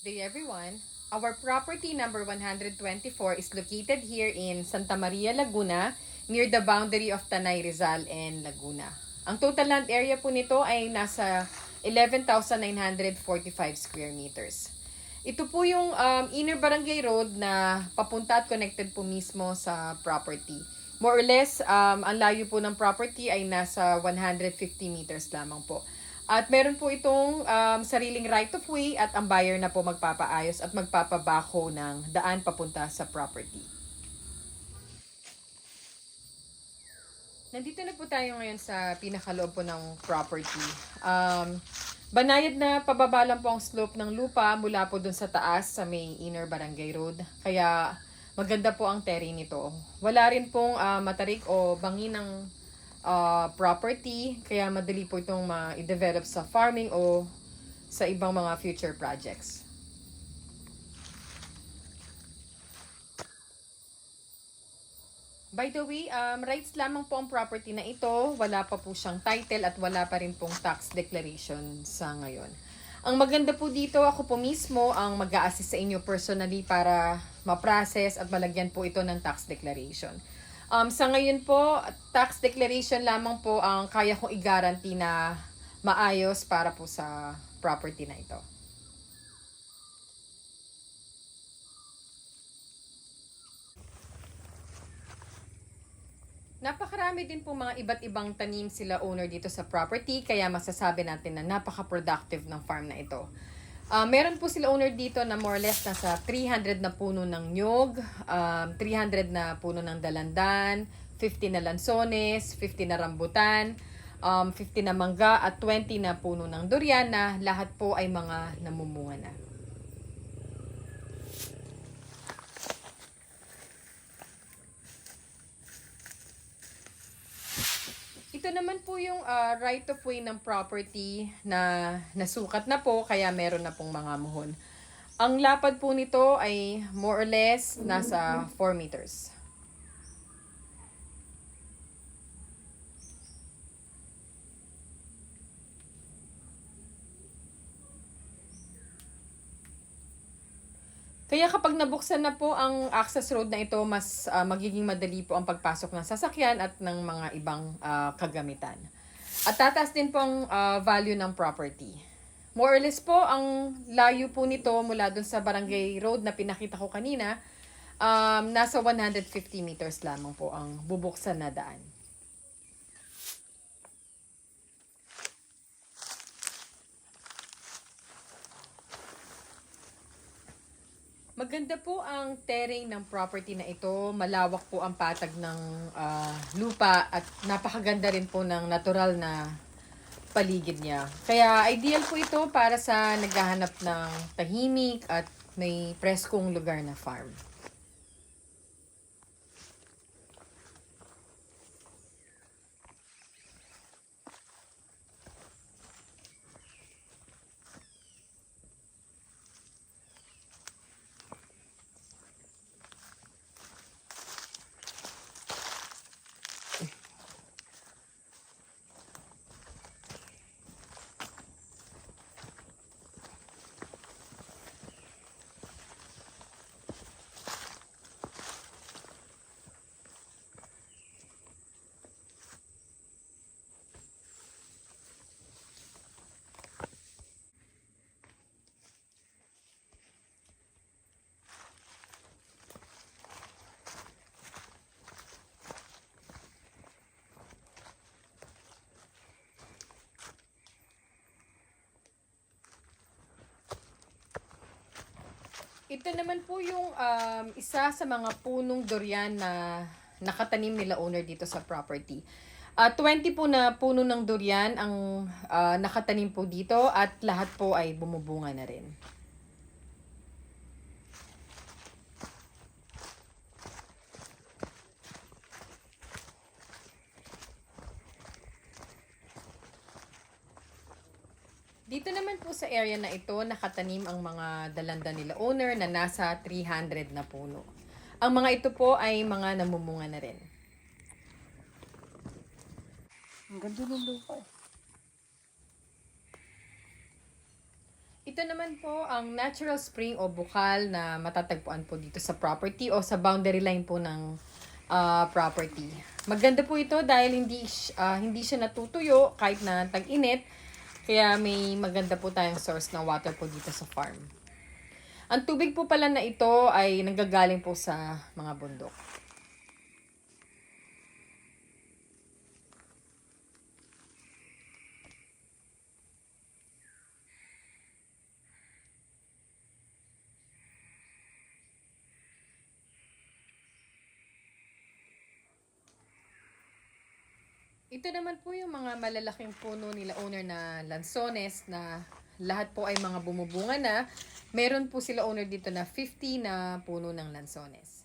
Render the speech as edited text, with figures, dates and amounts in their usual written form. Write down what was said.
Good day everyone. Our property number 124 is located here in Santa Maria, Laguna, near the boundary of Tanay Rizal and Laguna. Ang total land area po nito ay nasa 11,945 square meters. Ito po yung inner barangay road na papunta at connected po mismo sa property. More or less, ang layo po ng property ay nasa 150 meters lamang po. At meron po itong sariling right of way at ang buyer na po magpapaayos at magpapabako ng daan papunta sa property. Nandito na po tayo ngayon sa pinakaloob po ng property. Banayad na pababa lang po ang slope ng lupa mula po dun sa taas sa may inner barangay road. Kaya maganda po ang terrain nito. Wala rin pong matarik o bangin ng property, kaya madali po itong ma-develop sa farming o sa ibang mga future projects. By the way, rights lamang po ang property na ito. Wala pa po siyang title at wala pa rin pong tax declaration sa ngayon. Ang maganda po dito, ako po mismo ang mag-a-assist sa inyo personally para ma-process at malagyan po ito ng tax declaration. Sa ngayon po, tax declaration lamang po ang kaya kong i-guarantee na maayos para po sa property na ito. Napakarami din po mga iba't ibang tanim sila owner dito sa property, kaya masasabi natin na napaka-productive ng farm na ito. Meron po sila owner dito na more or less nasa 300 na puno ng nyog, 300 na puno ng dalandan, 50 na lansones, 50 na rambutan, 50 na mangga at 20 na puno ng durian na lahat po ay mga namumunga na. Ito naman po yung right of way ng property na nasukat na po kaya meron na pong mga muhon. Ang lapad po nito ay more or less nasa 4 meters. Kaya kapag nabuksan na po ang access road na ito, mas magiging madali po ang pagpasok ng sasakyan at ng mga ibang kagamitan. At tataas din po ang value ng property. More or less po, ang layo po nito mula dun sa barangay road na pinakita ko kanina, nasa 150 meters lamang po ang bubuksan na daan. Maganda po ang terrain ng property na ito. Malawak po ang patag ng lupa at napakaganda rin po ng natural na paligid niya. Kaya ideal po ito para sa naghahanap ng tahimik at may preskong lugar na farm. Ito naman po yung isa sa mga punong durian na nakatanim nila owner dito sa property. 20 po na puno ng durian ang nakatanim po dito at lahat po ay bumubunga na rin. Dito naman po sa area na ito, nakatanim ang mga dalanda nila owner na nasa 300 na puno. Ang mga ito po ay mga namumunga na rin. Ang ganda ng lupa eh. Ito naman po ang natural spring o bukal na matatagpuan po dito sa property o sa boundary line po ng property. Maganda po ito dahil hindi siya natutuyo kahit na tag-init. Kaya may maganda po tayong source ng water po dito sa farm. Ang tubig po pala na ito ay nanggagaling po sa mga bundok. Ito naman po yung mga malalaking puno nila owner na lansones na lahat po ay mga bumubunga na. Meron po sila owner dito na 50 na puno ng lansones.